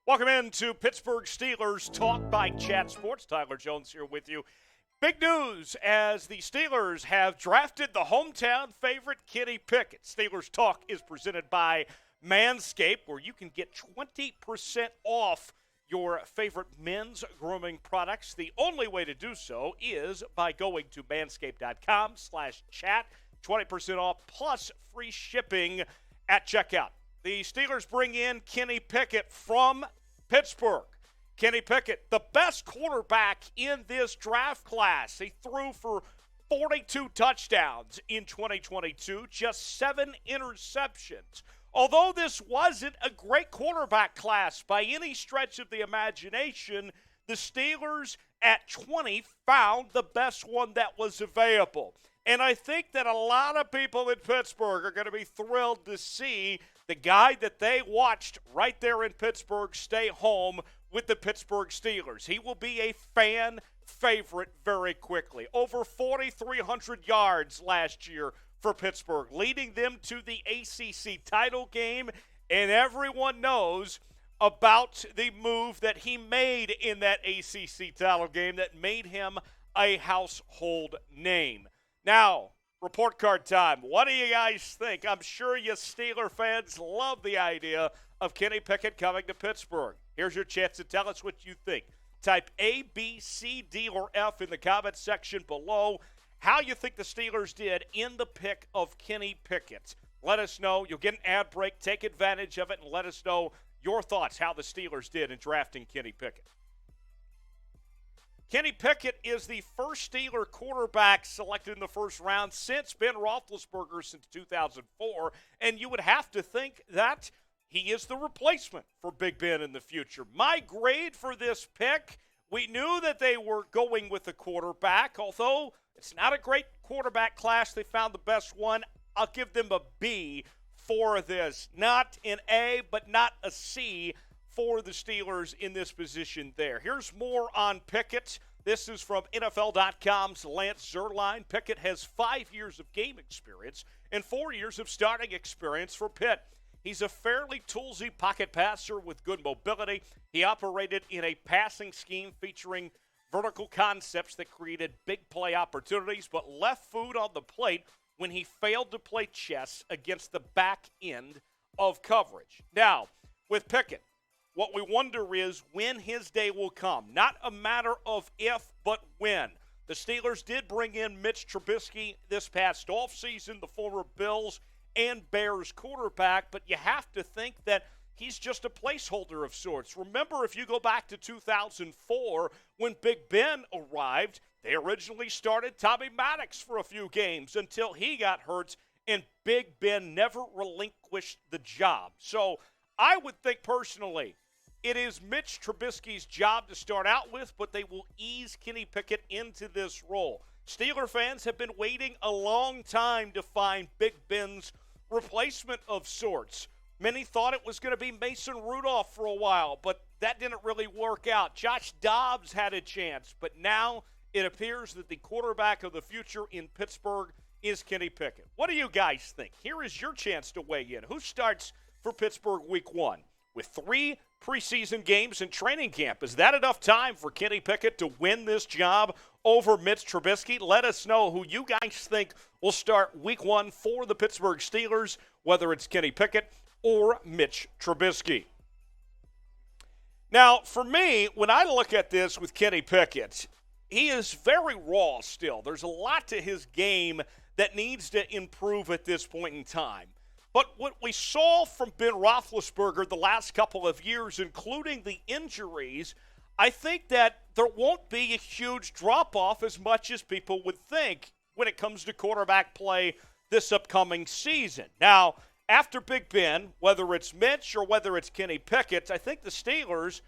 Welcome into Pittsburgh Steelers Talk by Chat Sports. Tyler Jones here with you. Big news as the Steelers have drafted the hometown favorite, Kenny Pickett. Steelers Talk is presented by Manscaped, where you can get 20% off your favorite men's grooming products. The only way to do so is by going to manscaped.com/chat. 20% off plus free shipping at checkout. The Steelers bring in Kenny Pickett from Pittsburgh. Kenny Pickett, the best quarterback in this draft class. He threw for 42 touchdowns in 2022, just 7 interceptions. Although this wasn't a great quarterback class by any stretch of the imagination, the Steelers at 20 found the best one that was available. And I think that a lot of people in Pittsburgh are going to be thrilled to see the guy that they watched right there in Pittsburgh stay home with the Pittsburgh Steelers. He will be a fan favorite very quickly. Over 4,300 yards last year for Pittsburgh, leading them to the ACC title game. And everyone knows about the move that he made in that ACC title game that made him a household name. Now, report card time. What do you guys think? I'm sure you Steeler fans love the idea of Kenny Pickett coming to Pittsburgh. Here's your chance to tell us what you think. Type A, B, C, D, or F in the comments section below how you think the Steelers did in the pick of Kenny Pickett. Let us know. You'll get an ad break. Take advantage of it and let us know your thoughts, how the Steelers did in drafting Kenny Pickett. Kenny Pickett is the first Steeler quarterback selected in the first round since Ben Roethlisberger since 2004, and you would have to think that he is the replacement for Big Ben in the future. My grade for this pick, we knew that they were going with a quarterback, although it's not a great quarterback class. They found the best one. I'll give them a B for this. Not an A, but not a C for the Steelers in this position there. Here's more on Pickett. This is from NFL.com's Lance Zierlein. Pickett has 5 years of game experience and 4 years of starting experience for Pitt. He's a fairly toolsy pocket passer with good mobility. He operated in a passing scheme featuring vertical concepts that created big play opportunities, but left food on the plate when he failed to play chess against the back end of coverage. Now, with Pickett, what we wonder is when his day will come. Not a matter of if, but when. The Steelers did bring in Mitch Trubisky this past offseason, the former Bills and Bears quarterback, but you have to think that he's just a placeholder of sorts. Remember, if you go back to 2004 when Big Ben arrived, they originally started Tommy Maddox for a few games until he got hurt, and Big Ben never relinquished the job. So I would think personally it is Mitch Trubisky's job to start out with, but they will ease Kenny Pickett into this role. Steeler fans have been waiting a long time to find Big Ben's replacement of sorts. Many thought it was going to be Mason Rudolph for a while, but that didn't really work out. Josh Dobbs had a chance, but now it appears that the quarterback of the future in Pittsburgh is Kenny Pickett. What do you guys think? Here is your chance to weigh in. Who starts for Pittsburgh week 1? With 3 preseason games in training camp, is that enough time for Kenny Pickett to win this job over Mitch Trubisky? Let us know who you guys think will start week 1 for the Pittsburgh Steelers, whether it's Kenny Pickett or Mitch Trubisky. Now, for me, when I look at this with Kenny Pickett, he is very raw still. There's a lot to his game that needs to improve at this point in time. But what we saw from Ben Roethlisberger the last couple of years, including the injuries, I think that there won't be a huge drop-off as much as people would think when it comes to quarterback play this upcoming season. Now, after Big Ben, whether it's Mitch or whether it's Kenny Pickett, I think the Steelers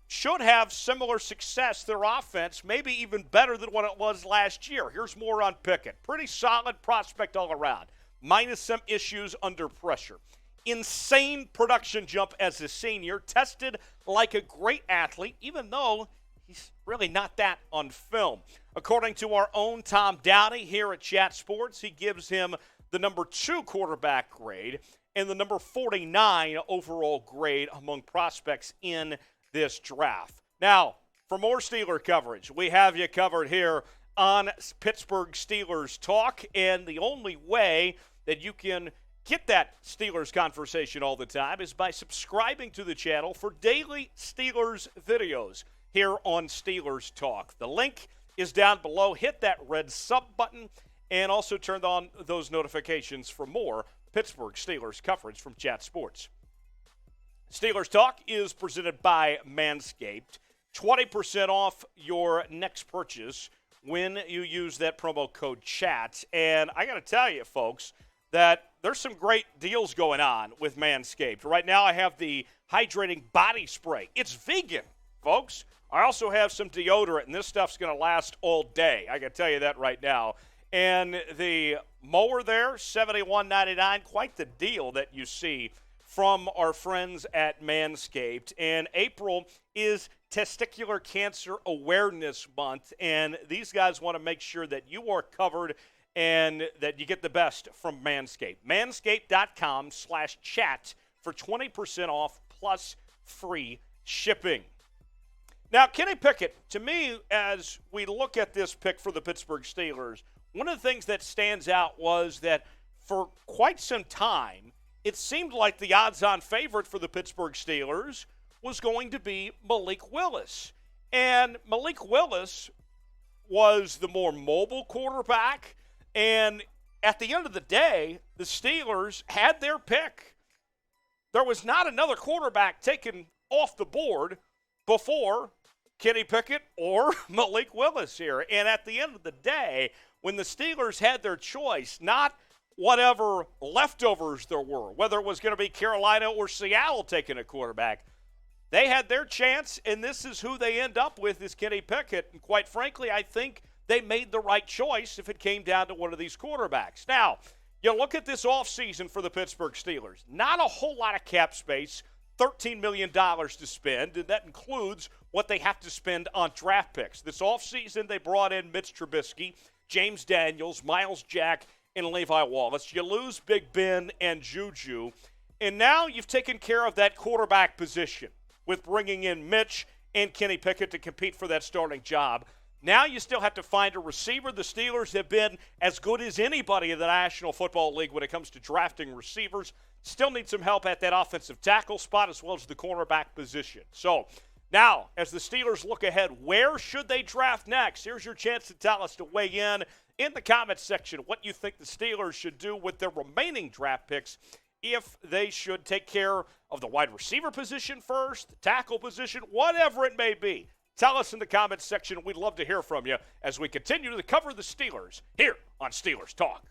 should have similar success. Their offense, maybe even better than what it was last year. Here's more on Pickett. Pretty solid prospect all around, minus some issues under pressure. Insane production jump as a senior, tested like a great athlete, even though he's really not that on film. According to our own Tom Downey here at Chat Sports, he gives him the number 2 quarterback grade. and the number 49 overall grade among prospects in this draft. Now, for more Steeler coverage, we have you covered here on Pittsburgh Steelers Talk, and the only way that you can get that Steelers conversation all the time is by subscribing to the channel for daily Steelers videos here on Steelers Talk. The link is down below. Hit that red sub button and also turn on those notifications for more Pittsburgh Steelers coverage from Chat Sports. Steelers Talk is presented by Manscaped. 20% off your next purchase when you use that promo code CHAT. And I got to tell you, folks, that there's some great deals going on with Manscaped. Right now I have the hydrating body spray. It's vegan, folks. I also have some deodorant, and this stuff's going to last all day. I can tell you that right now. And the mower there, $71.99, quite the deal that you see from our friends at Manscaped. And April is Testicular Cancer Awareness Month, and these guys want to make sure that you are covered and that you get the best from Manscaped. Manscaped.com/chat for 20% off plus free shipping. Now, Kenny Pickett, to me, as we look at this pick for the Pittsburgh Steelers, one of the things that stands out was that for quite some time, it seemed like the odds-on favorite for the Pittsburgh Steelers was going to be Malik Willis. And Malik Willis was the more mobile quarterback, and at the end of the day, the Steelers had their pick. There was not another quarterback taken off the board before Kenny Pickett or Malik Willis here. And at the end of the day, when the Steelers had their choice, not whatever leftovers there were, whether it was going to be Carolina or Seattle taking a quarterback, they had their chance, and this is who they end up with is Kenny Pickett. And quite frankly, I think they made the right choice if it came down to one of these quarterbacks. Now, you look at this offseason for the Pittsburgh Steelers. Not a whole lot of cap space, $13 million to spend, and that includes what they have to spend on draft picks. This offseason, they brought in Mitch Trubisky, James Daniels, Miles Jack, and Levi Wallace. You lose Big Ben and Juju, and now you've taken care of that quarterback position with bringing in Mitch and Kenny Pickett to compete for that starting job. Now you still have to find a receiver. The Steelers have been as good as anybody in the National Football League when it comes to drafting receivers. Still need some help at that offensive tackle spot as well as the cornerback position. So now, as the Steelers look ahead, where should they draft next? Here's your chance to tell us, to weigh in the comments section what you think the Steelers should do with their remaining draft picks, if they should take care of the wide receiver position first, the tackle position, whatever it may be. Tell us in the comments section. We'd love to hear from you as we continue to cover the Steelers here on Steelers Talk.